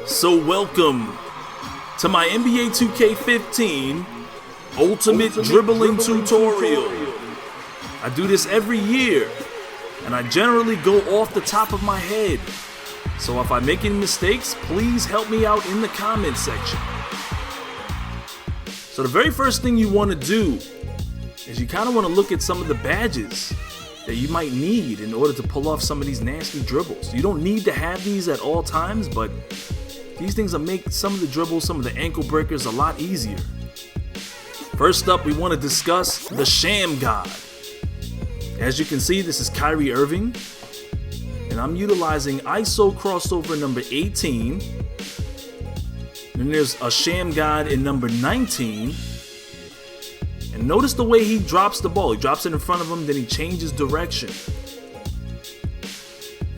So welcome to my NBA 2K15 Ultimate Dribbling Tutorial. I do this every year, and I generally go off the top of my head. So if I make any mistakes, please help me out in the comment section. So the very first thing you want to do is you kind of want to look at some of the badges that you might need in order to pull off some of these nasty dribbles. You don't need to have these at all times, but these things will make some of the dribbles, some of the ankle breakers a lot easier. First up, we want to discuss the Sham God. As you can see, this is Kyrie Irving, and I'm utilizing ISO crossover number 18. Then there's a Sham God in number 19. And notice the way he drops the ball. He drops it in front of him, then he changes direction.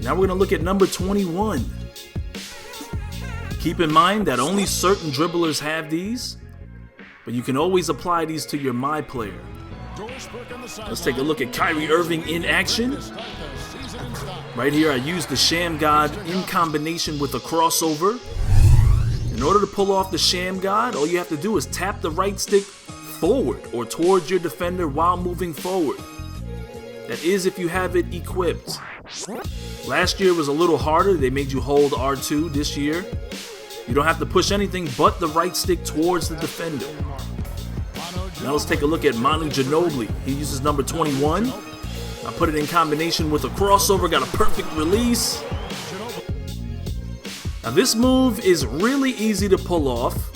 Now we're going to look at number 21. Keep in mind that only certain dribblers have these, but you can always apply these to your My Player. Let's take a look at Kyrie Irving in action. Right here, I use the Sham God in combination with a crossover. In order to pull off the Sham God, all you have to do is tap the right stick forward or towards your defender while moving forward. That is if you have it equipped. Last year was a little harder. They made you hold R2. This year, you don't have to push anything but the right stick towards the defender. Now let's take a look at Manu Ginobili. He uses number 21. I put it in combination with a crossover, got a perfect release. Now this move is really easy to pull off,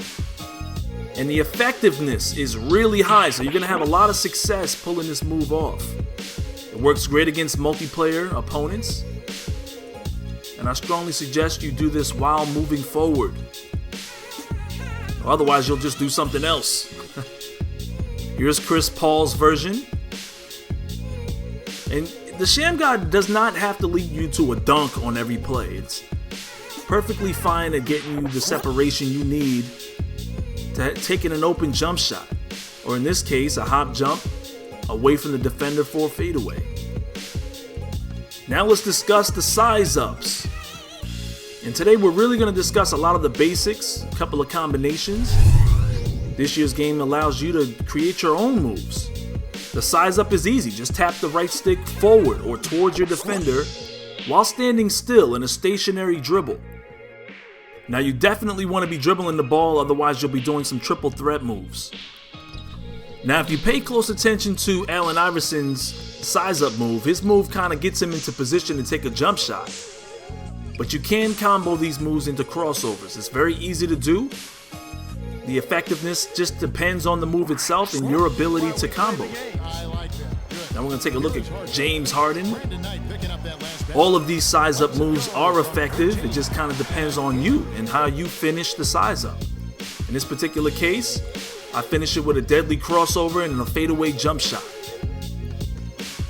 and the effectiveness is really high, so you're going to have a lot of success pulling this move off. It works great against multiplayer opponents, and I strongly suggest you do this while moving forward. Otherwise, you'll just do something else. Here's Chris Paul's version. And the Sham God does not have to lead you to a dunk on every play. It's perfectly fine at getting you the separation you need to taking an open jump shot, or in this case, a hop jump away from the defender for a fadeaway. Now let's discuss the size ups. And today we're really going to discuss a lot of the basics, a couple of combinations. This year's game allows you to create your own moves. The size up is easy. Just tap the right stick forward or towards your defender while standing still in a stationary dribble. Now you definitely want to be dribbling the ball, otherwise you'll be doing some triple threat moves. Now if you pay close attention to Allen Iverson's size up move, his move kind of gets him into position to take a jump shot. But you can combo these moves into crossovers. It's very easy to do. The effectiveness just depends on the move itself and your ability to combo. Now we're going to take a look at James Harden. All of these size up moves are effective. It just kind of depends on you and how you finish the size up. In this particular case, I finish it with a deadly crossover and a fadeaway jump shot.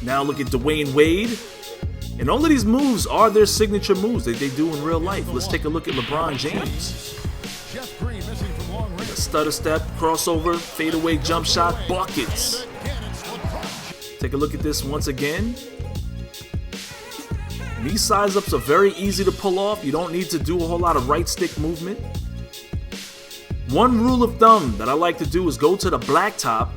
Now look at Dwyane Wade. And all of these moves are their signature moves that they do in real life. Let's take a look at LeBron James. A stutter step, crossover, fadeaway jump shot, buckets. Take a look at this once again. These size ups are very easy to pull off. You don't need to do a whole lot of right stick movement. One rule of thumb that I like to do is go to the blacktop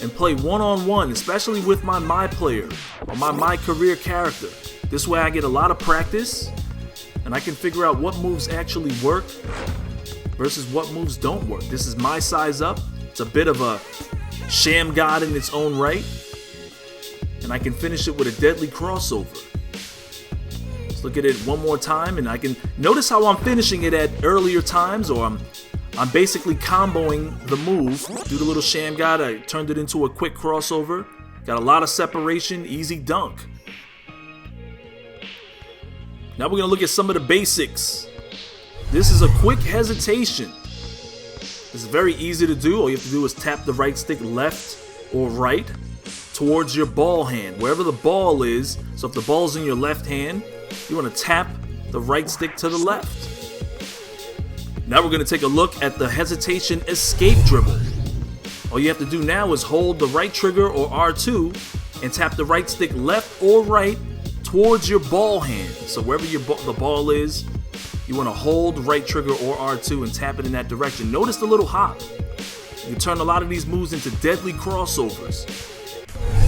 and play one-on-one, especially with my player or my career character. This way I get a lot of practice and I can figure out what moves actually work versus what moves don't work. This is my size up. It's a bit of a Sham God in its own right, and I can finish it with a deadly crossover. Let's look at it one more time, and I can notice how I'm finishing it at earlier times, or I'm basically comboing the move. Do the little Sham God, I turned it into a quick crossover. Got a lot of separation, easy dunk. Now we're gonna look at some of the basics. This is a quick hesitation. This is very easy to do. All you have to do is tap the right stick left or right towards your ball hand, wherever the ball is. So if the ball's in your left hand, you want to tap the right stick to the left. Now we're going to take a look at the hesitation escape dribble. All you have to do now is hold the right trigger or R2 and tap the right stick left or right towards your ball hand. So wherever the ball is, you want to hold right trigger or R2 and tap it in that direction. Notice the little hop. You can turn a lot of these moves into deadly crossovers.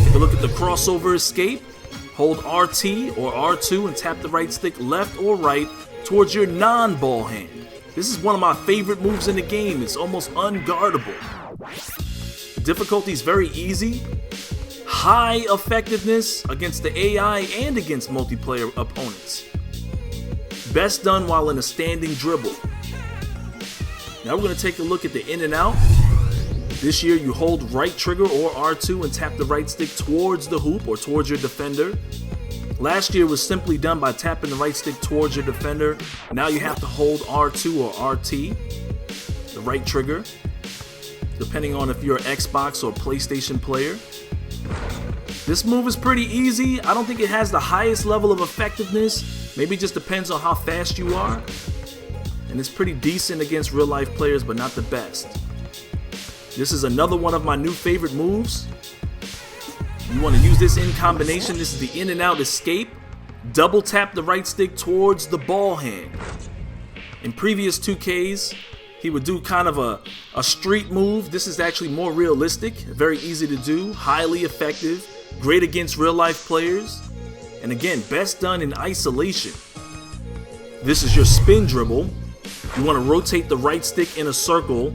Take a look at the crossover escape. Hold RT or R2 and tap the right stick left or right towards your non-ball hand. This is one of my favorite moves in the game. It's almost unguardable. The difficulty is very easy. High effectiveness against the AI and against multiplayer opponents. Best done while in a standing dribble. Now we're going to take a look at the in and out. This year you hold right trigger or R2 and tap the right stick towards the hoop or towards your defender. Last year was simply done by tapping the right stick towards your defender. Now you have to hold R2 or RT, the right trigger, depending on if you're an Xbox or PlayStation player. This move is pretty easy. I don't think it has the highest level of effectiveness. Maybe it just depends on how fast you are. And it's pretty decent against real life players, but not the best. This is another one of my new favorite moves. You want to use this in combination. This is the in and out escape. Double tap the right stick towards the ball hand. In previous 2Ks, he would do kind of a street move. This is actually more realistic, very easy to do, highly effective, great against real life players. And again, best done in isolation. This is your spin dribble. You want to rotate the right stick in a circle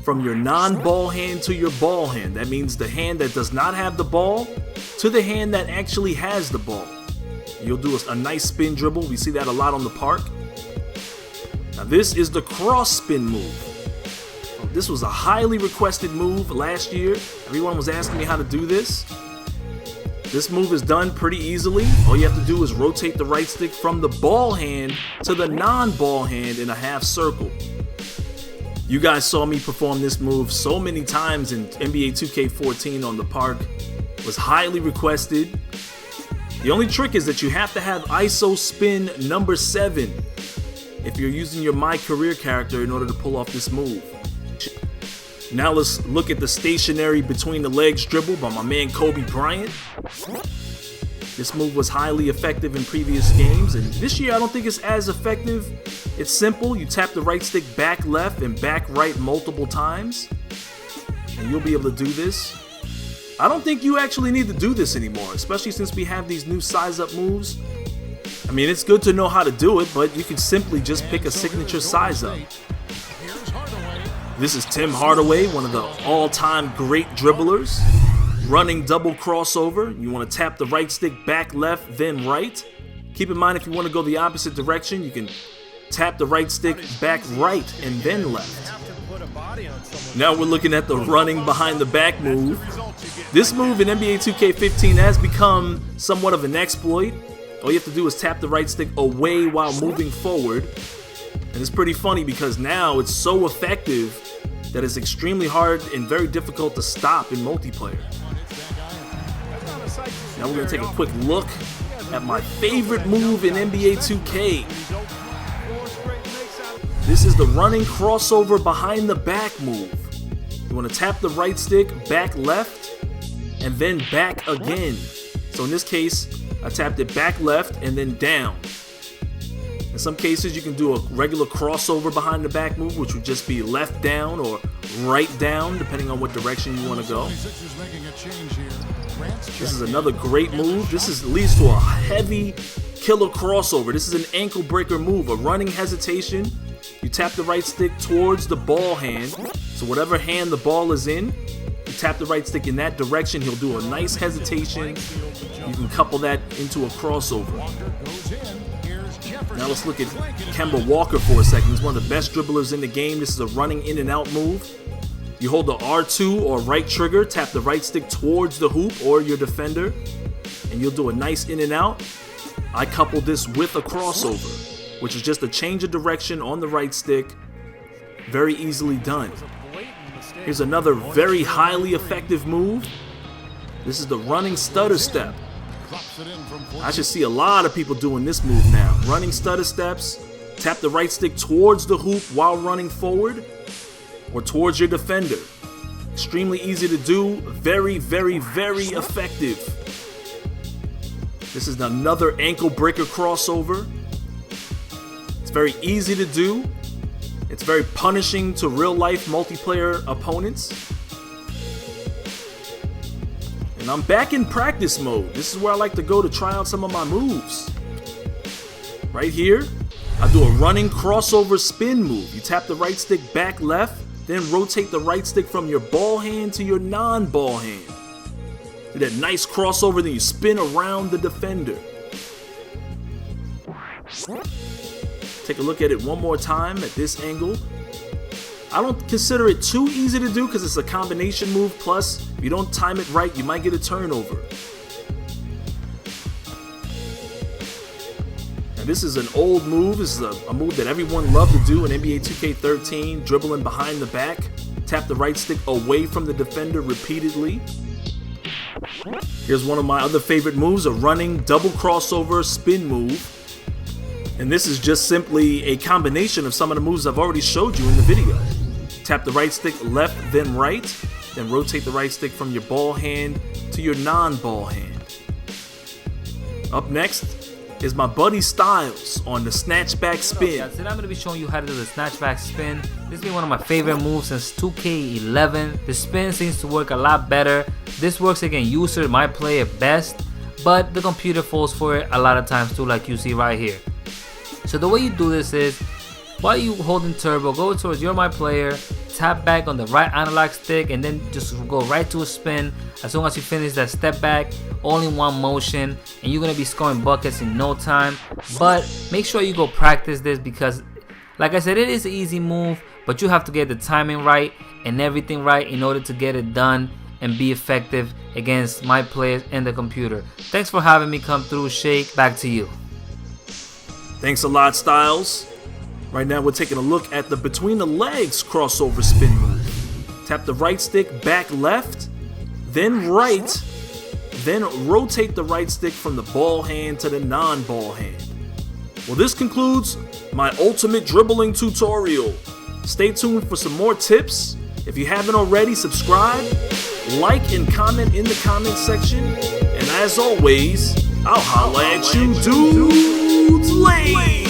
from your non-ball hand to your ball hand. That means the hand that does not have the ball to the hand that actually has the ball. You'll do a nice spin dribble. We see that a lot on the park. Now this is the cross spin move. This was a highly requested move last year. Everyone was asking me how to do this. This move is done pretty easily. All you have to do is rotate the right stick from the ball hand to the non-ball hand in a half circle. You guys saw me perform this move so many times in NBA 2K14 on the park. It was highly requested. The only trick is that you have to have ISO spin number 7 if you're using your My Career character in order to pull off this move. Now let's look at the stationary between the legs dribble by my man Kobe Bryant. This move was highly effective in previous games, and this year I don't think it's as effective. It's simple. You tap the right stick back left and back right multiple times, and you'll be able to do this. I don't think you actually need to do this anymore, especially since we have these new size up moves. I mean, it's good to know how to do it, but you can simply just pick a signature size up. This is Tim Hardaway, one of the all-time great dribblers. Running double crossover. You want to tap the right stick back left, then right. Keep in mind, if you want to go the opposite direction, you can tap the right stick back right and then left. Now we're looking at the running behind the back move. This move in NBA 2K15 has become somewhat of an exploit. All you have to do is tap the right stick away while moving forward. And it's pretty funny because now it's so effective that it's extremely hard and very difficult to stop in multiplayer. Now we're going to take a quick look at my favorite move in NBA 2K. This is the running crossover behind the back move. You want to tap the right stick back left and then back again. So in this case, I tapped it back left and then down. In some cases, you can do a regular crossover behind the back move, which would just be left down or right down, depending on what direction you want to go. This is another great move. This leads to a heavy killer crossover. This is an ankle breaker move, a running hesitation. You tap the right stick towards the ball hand. So whatever hand the ball is in, you tap the right stick in that direction. He'll do a nice hesitation. You can couple that into a crossover. Now let's look at Kemba Walker for a second. He's one of the best dribblers in the game. This is a running in and out move. You hold the R2 or right trigger, tap the right stick towards the hoop or your defender, and you'll do a nice in and out. I coupled this with a crossover, which is just a change of direction on the right stick. Very easily done. Here's another very highly effective move. This is the running stutter step. I should see a lot of people doing this move now. Running stutter steps, tap the right stick towards the hoop while running forward or towards your defender. Extremely easy to do, very, very, very effective. This is another ankle breaker crossover. It's very easy to do. It's very punishing to real-life multiplayer opponents. And I'm back in practice mode. This is where I like to go to try out some of my moves. Right here, I do a running crossover spin move. You tap the right stick back left, then rotate the right stick from your ball hand to your non-ball hand. Do that nice crossover, then you spin around the defender. Take a look at it one more time at this angle. I don't consider it too easy to do because it's a combination move, plus if you don't time it right, you might get a turnover. Now this is an old move. This is a move that everyone loved to do in NBA 2K13, dribbling behind the back. Tap the right stick away from the defender repeatedly. Here's one of my other favorite moves, a running double crossover spin move. And this is just simply a combination of some of the moves I've already showed you in the video. Tap the right stick left, then right, then rotate the right stick from your ball hand to your non-ball hand. Up next is my buddy iStylez on the snatchback spin. Guys, today I'm going to be showing you how to do the snatchback spin. This has been one of my favorite moves since 2K11. The spin seems to work a lot better. This works against users might play it best, but the computer falls for it a lot of times too, like you see right here. So the way you do this is, while you holding turbo, go towards you're my player, tap back on the right analog stick, and then just go right to a spin. As soon as you finish that step back, all in one motion, and you're gonna be scoring buckets in no time. But make sure you go practice this because, like I said, it is an easy move, but you have to get the timing right and everything right in order to get it done and be effective against my players and the computer. Thanks for having me come through, Shake. Back to you. Thanks a lot, iStylez. Right now we're taking a look at the between the legs crossover spin move. Tap the right stick back left, then right, then rotate the right stick from the ball hand to the non-ball hand. Well, this concludes my ultimate dribbling tutorial. Stay tuned for some more tips. If you haven't already, subscribe, like, and comment in the comment section. And as always, I'll holla at you dudes later.